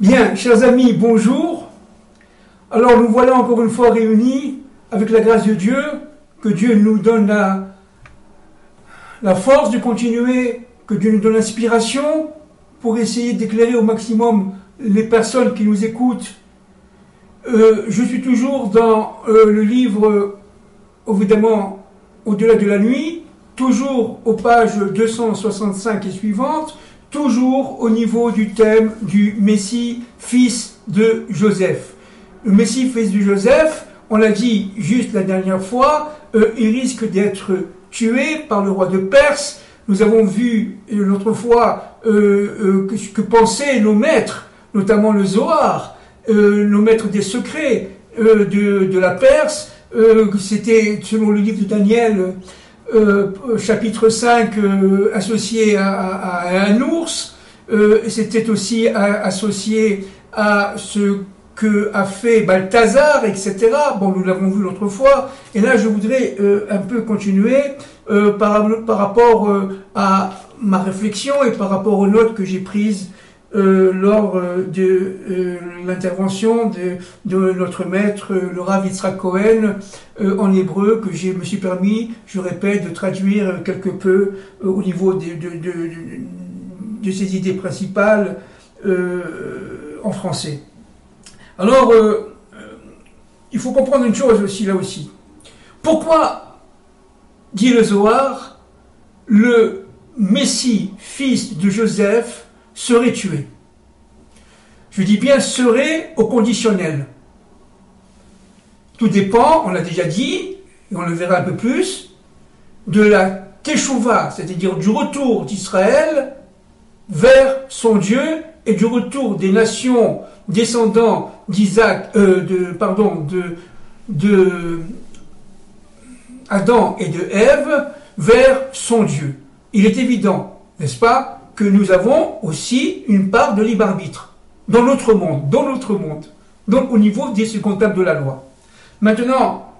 Bien, chers amis, bonjour. Alors nous voilà encore une fois réunis avec la grâce de Dieu, que Dieu nous donne la force de continuer, que Dieu nous donne l'inspiration pour essayer d'éclairer au maximum les personnes qui nous écoutent. Je suis toujours dans le livre, évidemment, Au-delà de la nuit, toujours aux pages 265 et suivantes, toujours au niveau du thème du Messie, fils de Joseph. Le Messie, fils de Joseph, on l'a dit juste la dernière fois, il risque d'être tué par le roi de Perse. Nous avons vu l'autre fois que pensaient nos maîtres, notamment le Zohar, nos maîtres des secrets de la Perse. C'était, selon le livre de Daniel, chapitre 5, associé à un ours. C'était aussi associé à ce que a fait Balthazar, etc. Bon, nous l'avons vu l'autre fois. Et là, je voudrais un peu continuer par rapport à ma réflexion et par rapport aux notes que j'ai prises lors de l'intervention de notre maître, le Rav Yitzhak Cohen, en hébreu, que je me suis permis, je répète, de traduire quelque peu au niveau de ses idées principales en français. Alors, il faut comprendre une chose aussi, là aussi. Pourquoi, dit le Zohar, le Messie, fils de Joseph, serait tué? Je dis bien serait au conditionnel. Tout dépend, on l'a déjà dit, et on le verra un peu plus, de la Teshuvah, c'est-à-dire du retour d'Israël vers son Dieu et du retour des nations descendants d'Isaac, de Adam et de Ève vers son Dieu. Il est évident, n'est-ce pas, que nous avons aussi une part de libre arbitre dans notre monde, donc au niveau des secondaires de la loi. Maintenant,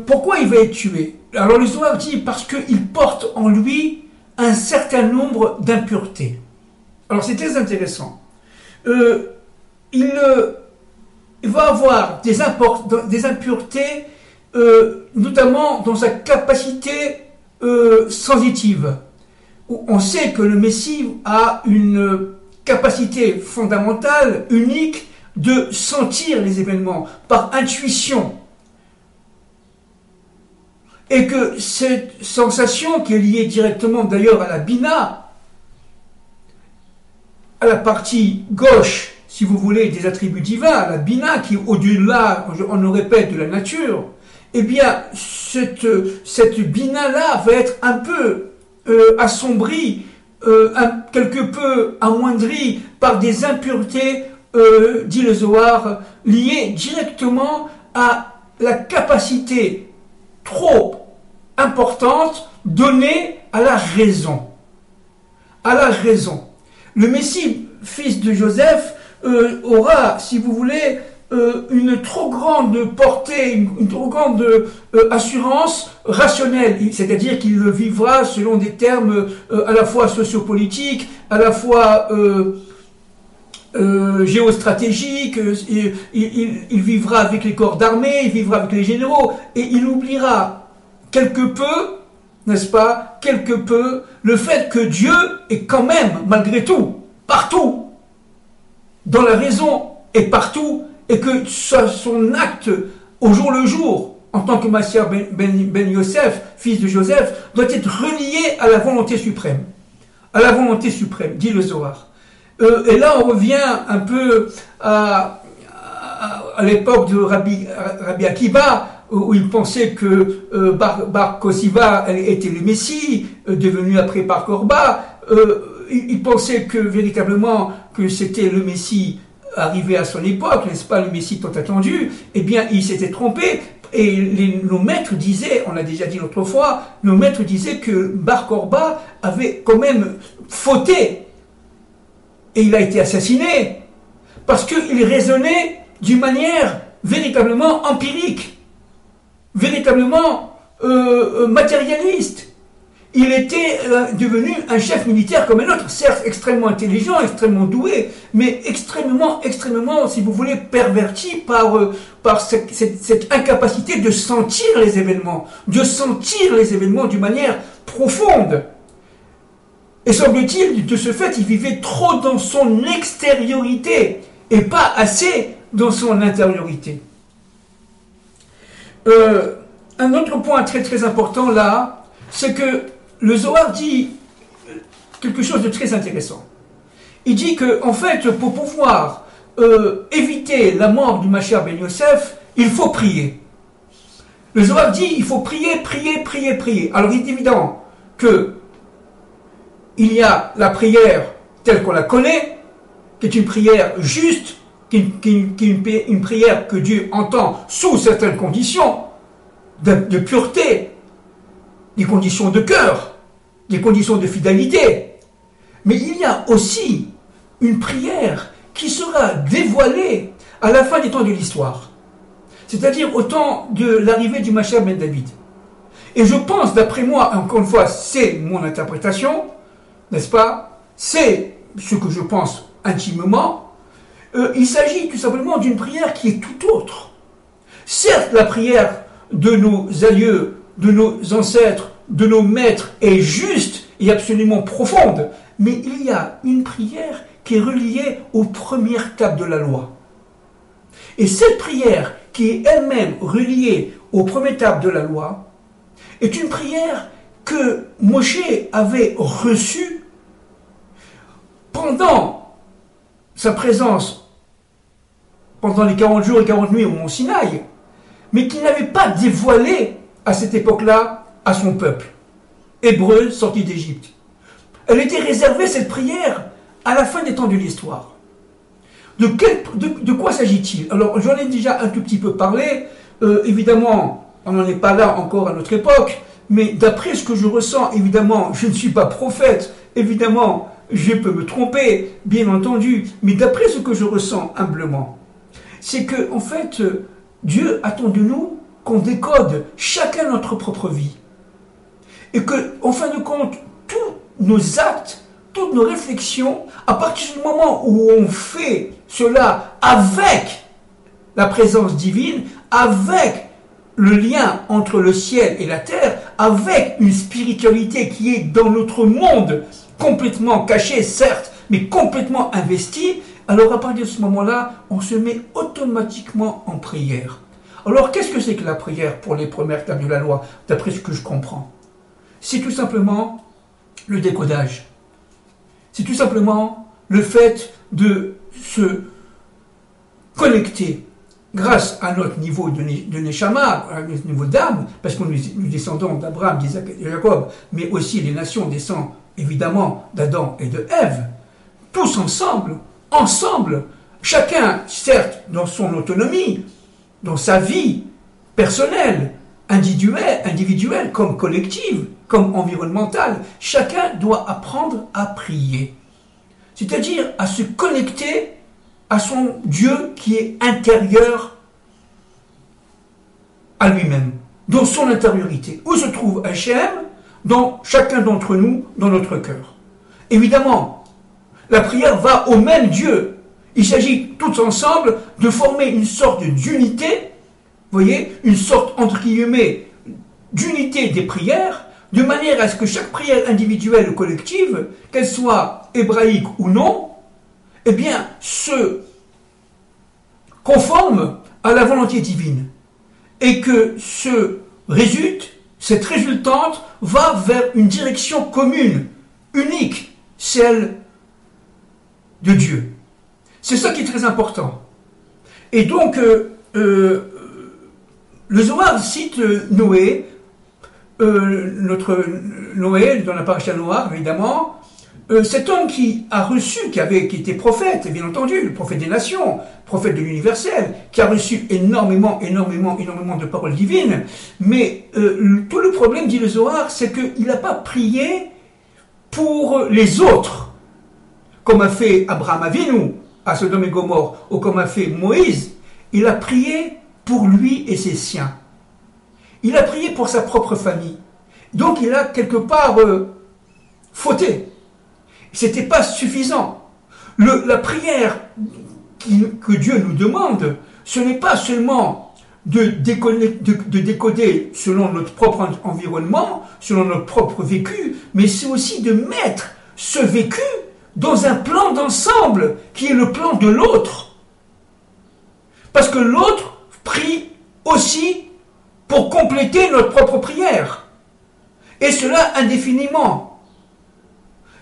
pourquoi il va être tué? Alors le Zohar dit parce qu'il porte en lui un certain nombre d'impuretés. Alors c'est très intéressant. Il va avoir des impuretés, notamment dans sa capacité sensitive. On sait que le Messie a une capacité fondamentale, unique, de sentir les événements par intuition. Et que cette sensation, qui est liée directement d'ailleurs à la Bina, à la partie gauche, si vous voulez, des attributs divins, à la Bina, qui est au-delà, on le répète, de la nature, eh bien, cette Bina-là va être un peu assombrie, quelque peu amoindrie par des impuretés, dit le Zohar, liées directement à la capacité trop importante donnée à la raison. À la raison. Le Messie, fils de Joseph, aura, si vous voulez, une trop grande portée, une trop grande assurance rationnelle, c'est-à-dire qu'il le vivra selon des termes à la fois sociopolitiques, à la fois géostratégiques, il vivra avec les corps d'armée, il vivra avec les généraux, et il oubliera quelque peu, n'est-ce pas, quelque peu, le fait que Dieu est quand même, malgré tout, partout, dans la raison et partout, et que son acte au jour le jour, en tant que Masia ben Yosef, fils de Joseph, doit être relié à la volonté suprême. À la volonté suprême, dit le Zohar. Et là, on revient un peu à l'époque de Rabbi Akiva, où il pensait que Bar Kosiva était le Messie, devenu après Bar Korba. Il pensait que véritablement que c'était le Messie arrivé à son époque, n'est-ce pas, le Messie tant attendu. Eh bien, il s'était trompé. Et nos maîtres disaient, on l'a déjà dit l'autre fois, nos maîtres disaient que Bar Korba avait quand même fauté. Et il a été assassiné. Parce qu'il raisonnait d'une manière véritablement empirique, véritablement matérialiste. il était devenu un chef militaire comme un autre, certes extrêmement intelligent, extrêmement doué, mais extrêmement, si vous voulez, perverti par cette incapacité de sentir les événements d'une manière profonde. Et semble-t-il, de ce fait, il vivait trop dans son extériorité et pas assez dans son intériorité. Un autre point très très important là, c'est que le Zohar dit quelque chose de très intéressant. Il dit que, en fait, pour pouvoir éviter la mort du Mashiach ben Yosef, il faut prier. Le Zohar dit il faut prier. Alors il est évident que il y a la prière telle qu'on la connaît, qui est une prière juste, qui est une prière que Dieu entend sous certaines conditions de pureté, des conditions de cœur, des conditions de fidélité. Mais il y a aussi une prière qui sera dévoilée à la fin des temps de l'histoire. C'est-à-dire au temps de l'arrivée du Mashiach ben David. Et je pense, d'après moi, encore une fois, c'est mon interprétation, n'est-ce pas? C'est ce que je pense intimement. Il s'agit tout simplement d'une prière qui est tout autre. Certes, la prière de nos aïeux, de nos ancêtres, de nos maîtres est juste et absolument profonde, mais il y a une prière qui est reliée aux premières tables de la loi. Et cette prière, qui est elle-même reliée aux premières tables de la loi, est une prière que Moshe avait reçue pendant sa présence, pendant les 40 jours et 40 nuits au mont Sinaï, mais qu'il n'avait pas dévoilée à cette époque-là à son peuple, hébreu sorti d'Égypte. Elle était réservée, cette prière, à la fin des temps de l'histoire. De quoi s'agit-il? Alors, j'en ai déjà un tout petit peu parlé. Évidemment, on n'en est pas là encore à notre époque, mais d'après ce que je ressens, évidemment, je ne suis pas prophète, évidemment, je peux me tromper, bien entendu, mais d'après ce que je ressens humblement, c'est que, en fait, Dieu attend de nous qu'on décode chacun notre propre vie. Et que, en fin de compte, tous nos actes, toutes nos réflexions, à partir du moment où on fait cela avec la présence divine, avec le lien entre le ciel et la terre, avec une spiritualité qui est dans notre monde, complètement cachée, certes, mais complètement investie, alors à partir de ce moment-là, on se met automatiquement en prière. Alors qu'est-ce que c'est que la prière pour les premières tables de la loi, d'après ce que je comprends? C'est tout simplement le décodage. C'est tout simplement le fait de se connecter grâce à notre niveau de Neshama, à notre niveau d'âme, parce que nous descendons d'Abraham, d'Isaac et de Jacob, mais aussi les nations descendent évidemment d'Adam et de Ève, tous ensemble, chacun, certes, dans son autonomie, dans sa vie personnelle, individuelle, comme collective, comme environnementale, chacun doit apprendre à prier. C'est-à-dire à se connecter à son Dieu qui est intérieur à lui-même, dans son intériorité. Où se trouve Hachem? Dans chacun d'entre nous, dans notre cœur. Évidemment, la prière va au même Dieu. Il s'agit tous ensemble de former une sorte d'unité, vous voyez, une sorte, entre guillemets, d'unité des prières, de manière à ce que chaque prière individuelle ou collective, qu'elle soit hébraïque ou non, eh bien, se conforme à la volonté divine. Et que cette résultante va vers une direction commune, unique, celle de Dieu. C'est ça qui est très important. Et donc, le Zohar cite Noé, notre Noé, dans la paracha Noah, évidemment, cet homme qui a reçu, qui était prophète, bien entendu, le prophète des nations, prophète de l'universel, qui a reçu énormément de paroles divines, mais tout le problème, dit le Zohar, c'est qu'il n'a pas prié pour les autres, comme a fait Abraham Avinu, à Sodome et Gomorrhe, ou comme a fait Moïse. Il a prié pour lui et ses siens. Il a prié pour sa propre famille. Donc il a quelque part fauté. C'était pas suffisant. La prière que Dieu nous demande, ce n'est pas seulement de décoder selon notre propre environnement, selon notre propre vécu, mais c'est aussi de mettre ce vécu dans un plan d'ensemble qui est le plan de l'autre. Parce que l'autre prie aussi pour compléter notre propre prière. Et cela indéfiniment.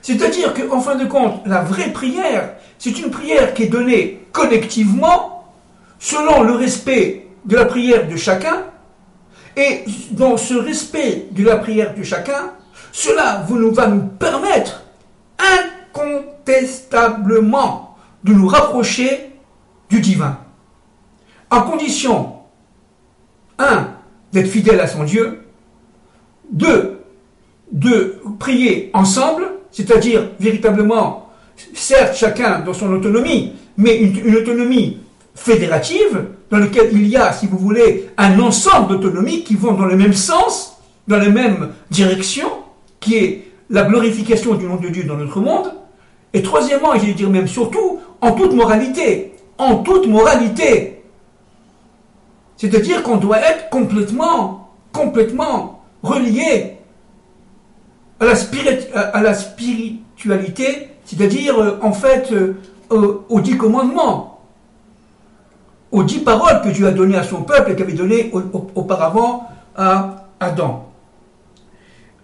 C'est-à-dire qu'en fin de compte, la vraie prière, c'est une prière qui est donnée collectivement, selon le respect de la prière de chacun, et dans ce respect de la prière de chacun, cela va nous permettre incontestablement de nous rapprocher du divin. À condition, 1, d'être fidèle à son Dieu, 2, de prier ensemble, c'est-à-dire véritablement, certes chacun dans son autonomie, mais une autonomie fédérative, dans laquelle il y a, si vous voulez, un ensemble d'autonomies qui vont dans le même sens, dans la même direction, qui est la glorification du nom de Dieu dans notre monde, et troisièmement, et je vais dire même surtout, en toute moralité. En toute moralité. C'est-à-dire qu'on doit être complètement relié à la spiritualité, c'est-à-dire en fait aux 10 commandements, aux 10 paroles que Dieu a données à son peuple et qu'avait donné auparavant à Adam.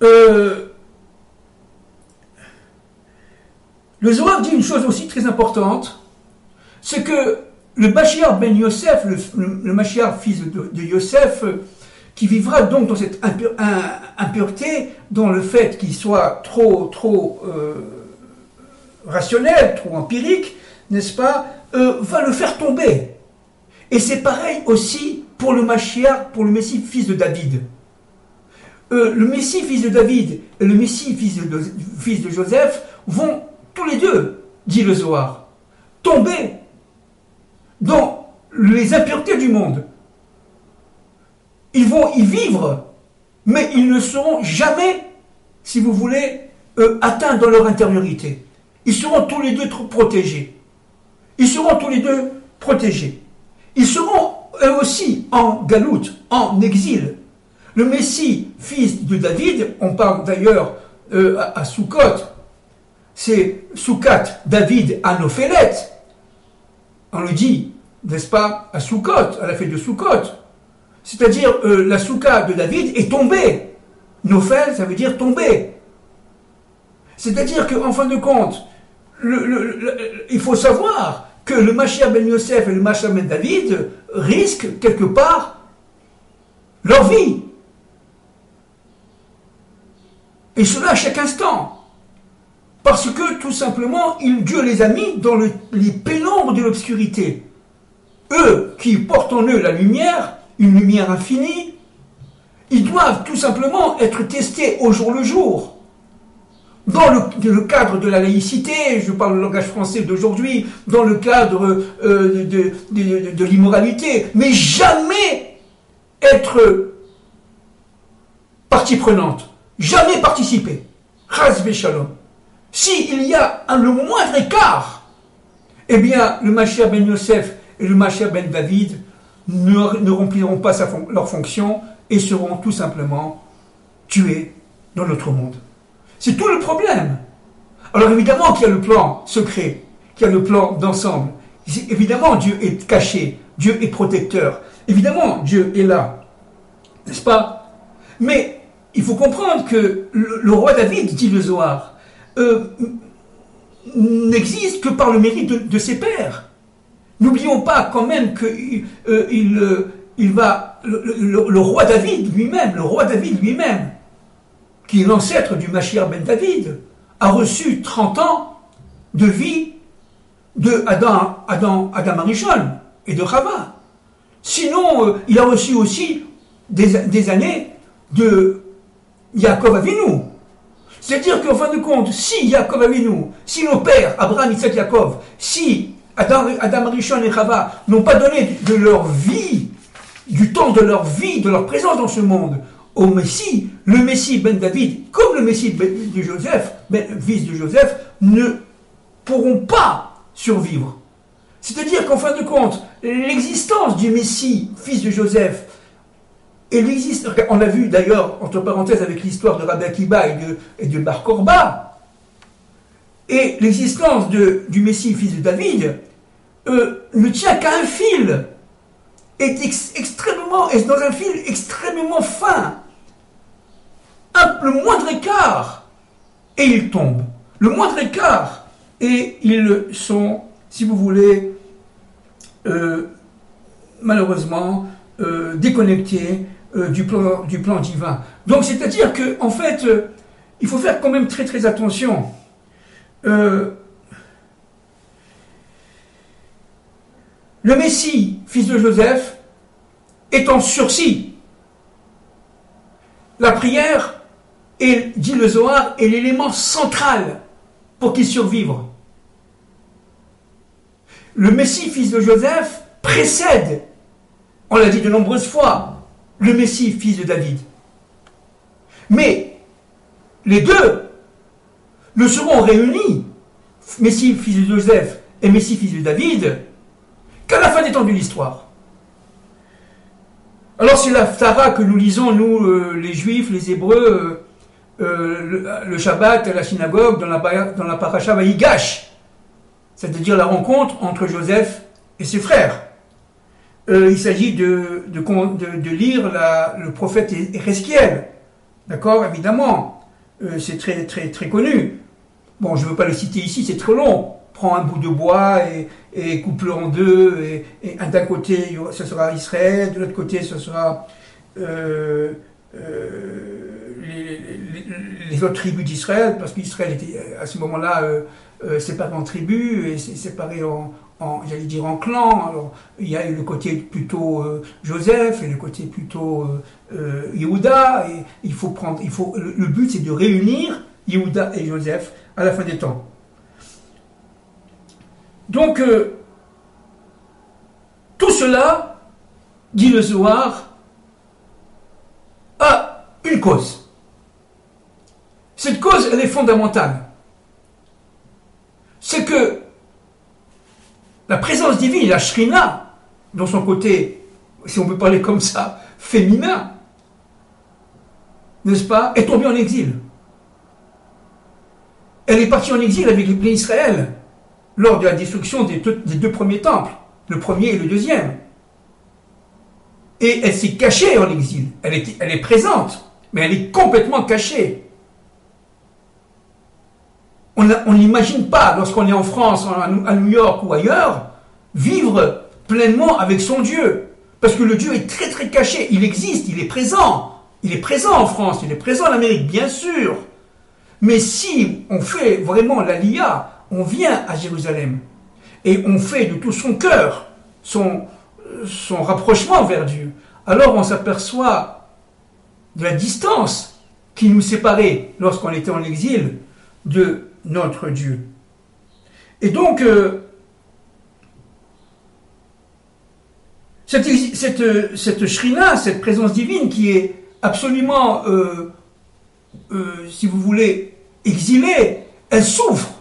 Le Zohar dit une chose aussi très importante, c'est que le Mashiach ben Yosef, le Mashiach fils de Yosef, qui vivra donc dans cette impureté, dans le fait qu'il soit trop rationnel, trop empirique, n'est-ce pas, va le faire tomber. Et c'est pareil aussi pour le Mashiach, pour le Messie fils de David. Le Messie fils de David et le Messie fils de Joseph vont tous les deux, dit le Zohar, tomber dans les impuretés du monde. Ils vont y vivre, mais ils ne seront jamais, si vous voulez, atteints dans leur intériorité. Ils seront tous les deux protégés. Ils seront tous les deux protégés. Ils seront eux aussi en galoute, en exil. Le Messie, fils de David, on parle d'ailleurs à Sukkot, c'est Soukat David Anophélet. On le dit, n'est-ce pas, à Sukkot, à la fête de Sukkot. C'est-à-dire, la Souka de David est tombée. Nophel, ça veut dire tomber. C'est-à-dire qu'en fin de compte, il faut savoir que le Mashiach ben Yosef et le Mashiach ben David risquent quelque part leur vie. Et cela à chaque instant. Parce que, tout simplement, Dieu les a mis dans les pénombres de l'obscurité. Eux, qui portent en eux la lumière, une lumière infinie, ils doivent tout simplement être testés au jour le jour. Dans le cadre de la laïcité, je parle le langage français d'aujourd'hui, dans le cadre de l'immoralité, mais jamais être partie prenante, jamais participer. Chas v'shalom. S'il y a le moindre écart, eh bien, le Mashiach ben Yosef et le Mashiach ben David ne rempliront pas leur fonction et seront tout simplement tués dans notre monde. C'est tout le problème. Alors évidemment qu'il y a le plan secret, qu'il y a le plan d'ensemble. Évidemment, Dieu est caché, Dieu est protecteur. Évidemment, Dieu est là. N'est-ce pas? Mais il faut comprendre que le roi David, dit le Zohar, n'existe que par le mérite de ses pères. N'oublions pas quand même que le roi David lui-même, qui est l'ancêtre du Mashiach ben David, a reçu 30 ans de vie de Adam Arishon et de Chava. Sinon, il a reçu aussi des années de Yaakov Avinu. C'est-à-dire qu'en fin de compte, si Yaakov Avinu, si nos pères, Abraham, Isaac, Yaakov, si Adam Arishon et Chava n'ont pas donné de leur vie, du temps de leur vie, de leur présence dans ce monde, au Messie, le Messie ben David, comme le Messie de Joseph, fils de Joseph, ne pourront pas survivre. C'est-à-dire qu'en fin de compte, l'existence du Messie, fils de Joseph, et on a vu d'ailleurs, entre parenthèses, avec l'histoire de Rabbi Akiba et de Bar Korba, et l'existence du Messie, fils de David, ne tient qu'à un fil, est dans un fil extrêmement fin. Le moindre écart, et ils tombent. Le moindre écart, et ils sont, si vous voulez, malheureusement, déconnectés du plan divin. Donc, c'est-à-dire qu'en fait, il faut faire quand même très très attention. Le Messie, fils de Joseph, est en sursis. La prière, dit le Zohar, est l'élément central pour qu'il survive. Le Messie, fils de Joseph, précède, on l'a dit de nombreuses fois, le Messie, fils de David. Mais les deux ne seront réunis, Messie, fils de Joseph et Messie, fils de David, qu'à la fin des temps de l'histoire. Alors c'est l'Haftarah que nous lisons, nous, les Juifs, les Hébreux, le Shabbat à la synagogue, dans la paracha Vaïgash, c'est-à-dire la rencontre entre Joseph et ses frères. Il s'agit de lire le prophète Ézéchiel, d'accord, évidemment, c'est très, très, très connu. Bon, je ne veux pas le citer ici, c'est trop long. Prends un bout de bois et coupe-le en deux, et d'un côté, ce sera Israël, de l'autre côté, ce sera les autres tribus d'Israël, parce qu'Israël était à ce moment-là séparé en tribus, et séparé j'allais dire en clans. Alors, il y a eu le côté plutôt Joseph, et le côté plutôt Yehuda, et le but c'est de réunir Yehuda et Joseph à la fin des temps. Donc, tout cela, dit le Zohar, a une cause. Cette cause, elle est fondamentale. C'est que la présence divine, la Shrina, dans son côté, si on peut parler comme ça, féminin, n'est-ce pas, est tombée en exil. Elle est partie en exil avec les Israël lors de la destruction des deux premiers temples, le premier et le deuxième. Et elle s'est cachée en exil. Elle est présente, mais elle est complètement cachée. On n'imagine pas, lorsqu'on est en France, à New York ou ailleurs, vivre pleinement avec son Dieu. Parce que le Dieu est très très caché. Il existe, il est présent. Il est présent en France, il est présent en Amérique, bien sûr. Mais si on fait vraiment l'Aliyah, on vient à Jérusalem et on fait de tout son cœur son rapprochement vers Dieu, alors on s'aperçoit de la distance qui nous séparait lorsqu'on était en exil de notre Dieu. Et donc, cette Shrina, cette présence divine qui est absolument, si vous voulez, exilée, elle souffre.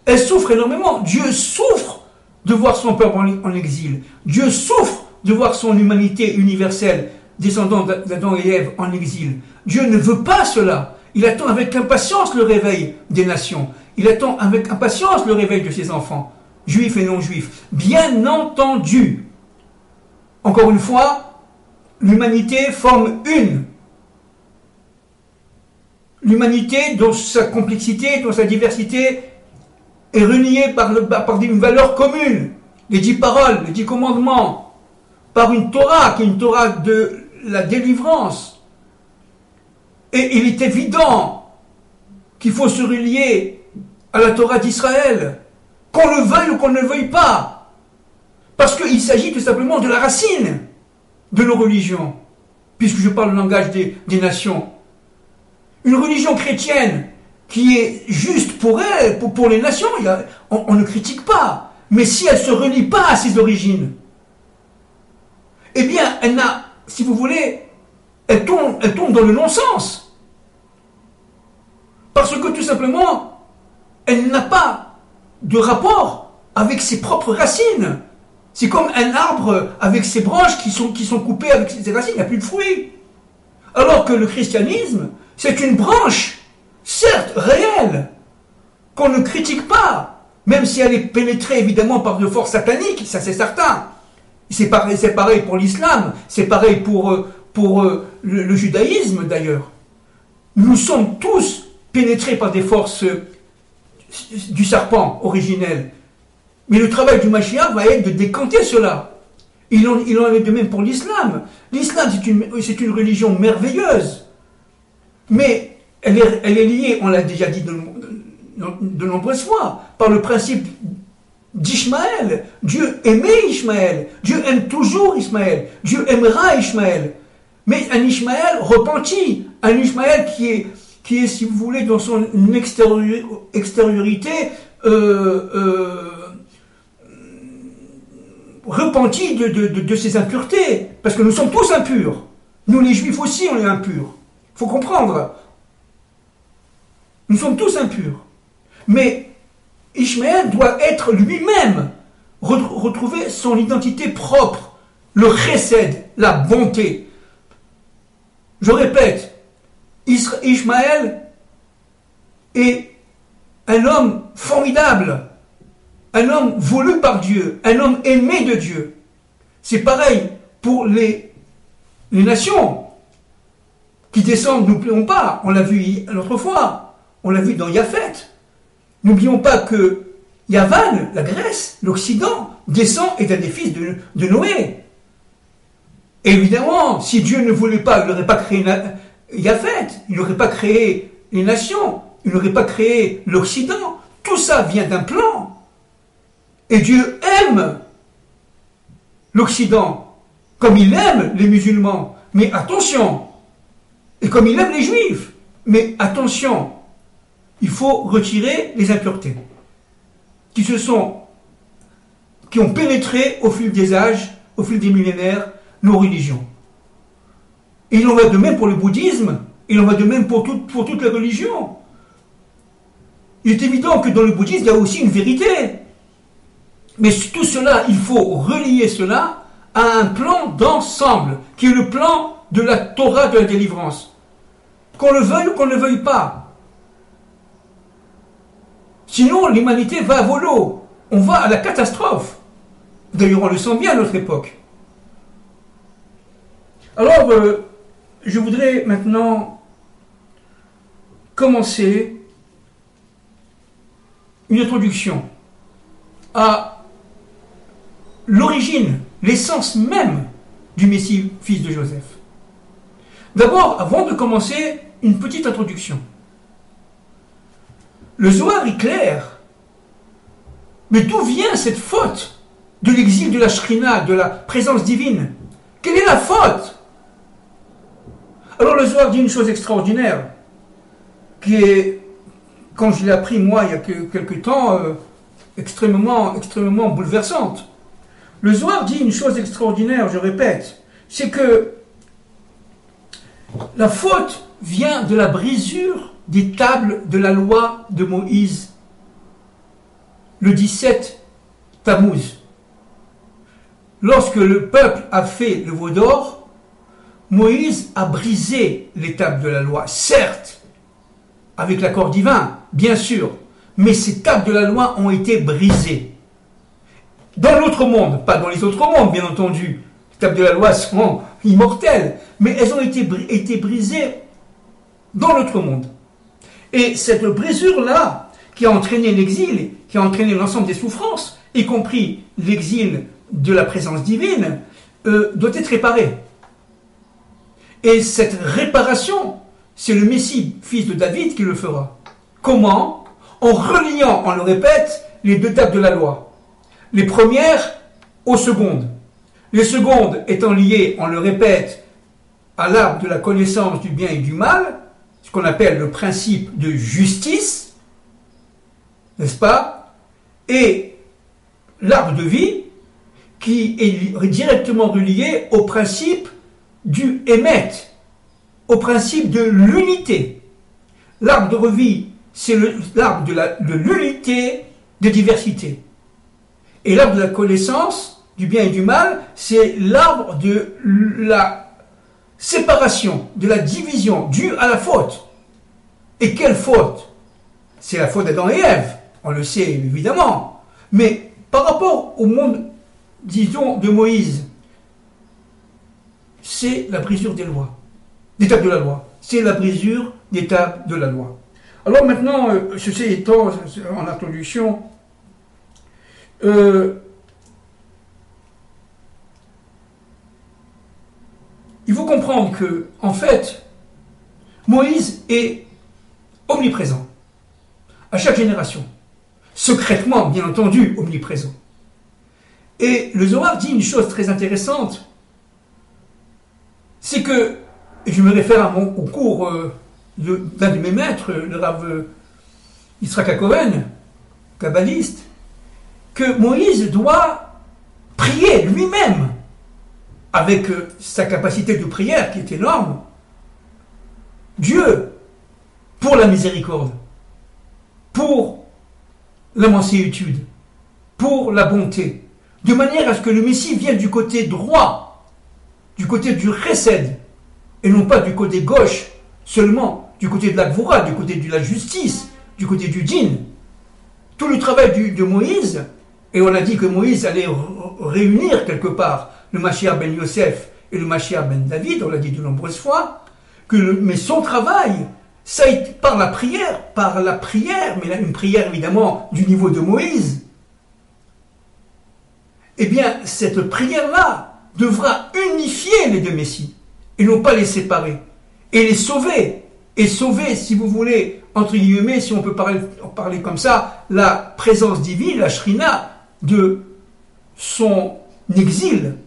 Elle souffre énormément. Dieu souffre de voir son peuple en exil. Dieu souffre de voir son humanité universelle, descendant d'Adam et Ève, en exil. Dieu ne veut pas cela. Il attend avec impatience le réveil des nations. Il attend avec impatience le réveil de ses enfants, juifs et non-juifs. Bien entendu, encore une fois, l'humanité forme une. L'humanité, dans sa complexité, dans sa diversité, est reliée par une valeur commune, les 10 paroles, les 10 commandements, par une Torah, qui est une Torah de la délivrance. Et il est évident qu'il faut se relier à la Torah d'Israël, qu'on le veuille ou qu'on ne le veuille pas, parce qu'il s'agit tout simplement de la racine de nos religions, puisque je parle le langage des nations. Une religion chrétienne qui est juste pour elle, pour les nations, on ne critique pas. Mais si elle ne se relie pas à ses origines, eh bien, elle n'a, si vous voulez, elle tombe dans le non-sens. Parce que tout simplement, elle n'a pas de rapport avec ses propres racines. C'est comme un arbre avec ses branches qui sont coupées avec ses racines, il n'y a plus de fruits. Alors que le christianisme, c'est une branche, certes réelle, qu'on ne critique pas, même si elle est pénétrée évidemment par de forces sataniques, ça c'est certain. C'est pareil pour l'islam, c'est pareil pour le judaïsme d'ailleurs. Nous sommes tous pénétrés par des forces du serpent originel. Mais le travail du Mashiach va être de décanter cela. Il en est de même pour l'islam. L'islam, c'est une religion merveilleuse. Mais elle est liée, on l'a déjà dit de nombreuses fois, par le principe d'Ishmaël. Dieu aimait Ishmaël. Dieu aime toujours Ishmaël. Dieu aimera Ishmaël. Mais un Ishmaël repenti. Un Ishmaël qui est, si vous voulez, dans son extériorité, repenti de ses impuretés. Parce que nous sommes tous impurs. Nous, les Juifs aussi, on est impurs. Il faut comprendre. Nous sommes tous impurs. Mais Ishmaël doit être lui-même, retrouver son identité propre, le chesed, la bonté. Je répète, Ishmaël est un homme formidable, un homme voulu par Dieu, un homme aimé de Dieu. C'est pareil pour les nations qui descendent, n'oublions pas, on l'a vu l'autre fois, on l'a vu dans Japhet. N'oublions pas que Yavan, la Grèce, l'Occident, descend et est un des fils de Noé. Et évidemment, si Dieu ne voulait pas, il n'aurait pas créé Japhet, il n'aurait pas créé les nations, il n'aurait pas créé l'Occident. Tout ça vient d'un plan. Et Dieu aime l'Occident, comme il aime les musulmans. Mais attention, et comme il aime les juifs. Mais attention, il faut retirer les impuretés qui ont pénétré au fil des âges, au fil des millénaires, nos religions. Et il en va de même pour le bouddhisme, il en va de même pour toutes les religions. Il est évident que dans le bouddhisme, il y a aussi une vérité. Mais tout cela, il faut relier cela à un plan d'ensemble, qui est le plan de la Torah de la délivrance. Qu'on le veuille ou qu'on ne le veuille pas. Sinon, l'humanité va à volo. On va à la catastrophe. D'ailleurs, on le sent bien à notre époque. Alors, je voudrais maintenant commencer une introduction à l'origine, l'essence même du Messie, fils de Joseph. D'abord, avant de commencer, une petite introduction. Le Zohar est clair. Mais d'où vient cette faute de l'exil de la Shrina, de la présence divine? Quelle est la faute? Alors le Zohar dit une chose extraordinaire, qui est, quand je l'ai appris moi il y a quelque temps, extrêmement bouleversante. Le Zohar dit une chose extraordinaire, je répète, c'est que la faute vient de la brisure des tables de la loi de Moïse, le 17 Tammuz. Lorsque le peuple a fait le veau d'or, Moïse a brisé les tables de la loi, certes, avec l'accord divin, bien sûr, mais ces tables de la loi ont été brisées. Dans l'autre monde, pas dans les autres mondes, bien entendu. Les tables de la loi sont immortelles, mais elles ont été brisées dans l'autre monde. Et cette brisure-là, qui a entraîné l'exil, qui a entraîné l'ensemble des souffrances, y compris l'exil de la présence divine, doit être réparée. Et cette réparation, c'est le Messie, fils de David, qui le fera. Comment? En reliant, on le répète, les deux tables de la loi. Les premières aux secondes. Les secondes étant liées, on le répète, à l'arbre de la connaissance du bien et du mal, ce qu'on appelle le principe de justice, n'est-ce pas? Et l'arbre de vie, qui est directement relié au principe du émet, au principe de l'unité. L'arbre de vie, c'est l'arbre de l'unité de diversité. Et l'arbre de la connaissance du bien et du mal, c'est l'arbre de la séparation, de la division due à la faute. Et quelle faute? C'est la faute d'Adam et Ève, on le sait évidemment. Mais par rapport au monde, disons, de Moïse, c'est la brisure des lois, des tables de la loi. C'est la brisure des tables de la loi. Alors maintenant, ceci étant en introduction, il faut comprendre que, en fait, Moïse est omniprésent, à chaque génération. Secrètement, bien entendu, omniprésent. Et le Zohar dit une chose très intéressante, c'est que, et je me réfère au cours d'un de mes maîtres, le Rav Yitzhak HaKohen, kabbaliste, que Moïse doit prier lui-même, avec sa capacité de prière qui est énorme, Dieu, pour la miséricorde, pour la mansuétude, pour la bonté, de manière à ce que le Messie vienne du côté droit, du côté du chesed, et non pas du côté gauche seulement, du côté de la gvura, du côté de la justice, du côté du din. Tout le travail de Moïse, et on a dit que Moïse allait réunir quelque part le Mashiach ben Yosef et le Mashiach ben David, on l'a dit de nombreuses fois, mais son travail, ça a été par la prière, mais là, une prière évidemment du niveau de Moïse. Eh bien, cette prière-là devra unifier les deux messies, et non pas les séparer, et les sauver, et sauver, si vous voulez, entre guillemets, si on peut parler comme ça, la présence divine, la Shrina, de son exil,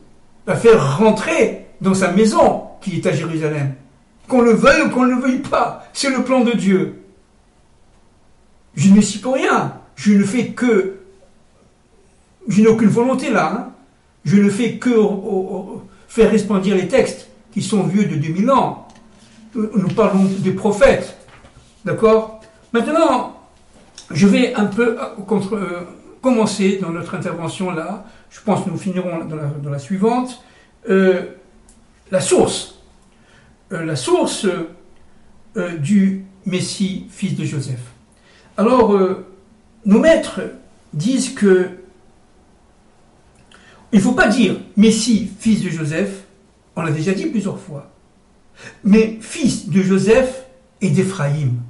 la faire rentrer dans sa maison qui est à Jérusalem. Qu'on le veuille ou qu'on ne le veuille pas, c'est le plan de Dieu. Je ne suis pour rien, je ne fais que... Je n'ai aucune volonté là, hein. Je ne fais que faire resplendir les textes qui sont vieux de 2000 ans. Nous parlons des prophètes, d'accord? Maintenant, je vais un peu commencer dans notre intervention là, je pense que nous finirons dans la suivante, la source du Messie, fils de Joseph. Alors, nos maîtres disent que il ne faut pas dire Messie, fils de Joseph, on l'a déjà dit plusieurs fois, mais fils de Joseph et d'Éphraïm.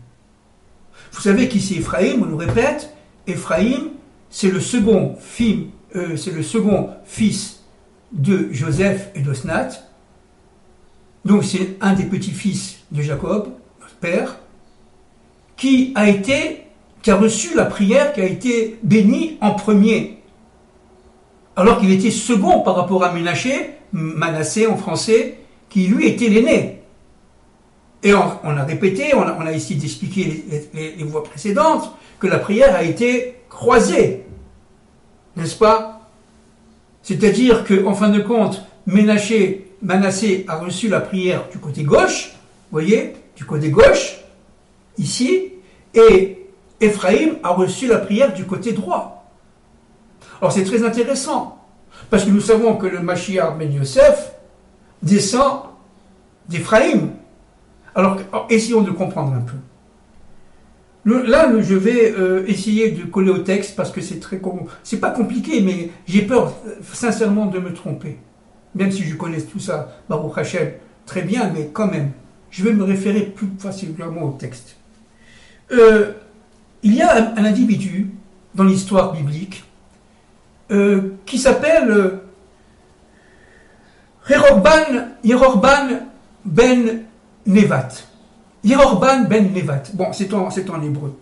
Vous savez qui c'est Éphraïm, on nous répète, Éphraïm, c'est le second fils de Joseph et d'Osnat. Donc c'est un des petits-fils de Jacob, notre père, qui a reçu la prière, qui a été béni en premier, alors qu'il était second par rapport à Manassé en français, qui lui était l'aîné. Et on a répété, on a essayé d'expliquer les voies précédentes, que la prière a été croisée, n'est-ce pas? C'est-à-dire qu'en fin de compte, Manassé a reçu la prière du côté gauche, vous voyez, du côté gauche, ici, et Éphraïm a reçu la prière du côté droit. Alors c'est très intéressant, parce que nous savons que le Mashiach ben Yosef descend d'Éphraïm. Alors essayons de comprendre un peu. Là, je vais essayer de coller au texte, parce que c'est pas compliqué, mais j'ai peur sincèrement de me tromper. Même si je connais tout ça, Baruch Hashem, très bien, mais quand même, je vais me référer plus facilement au texte. Il y a un individu dans l'histoire biblique qui s'appelle Yerorban ben Nevat. Yerorban ben Nevat. Bon, c'est en hébreu.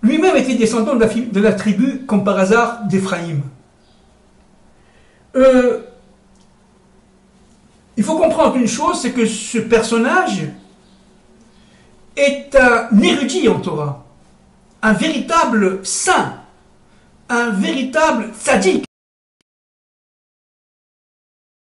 Lui-même était descendant de la tribu, comme par hasard, d'Éphraïm. Il faut comprendre une chose, c'est que ce personnage est un érudit en Torah, un véritable saint, un véritable tzaddik.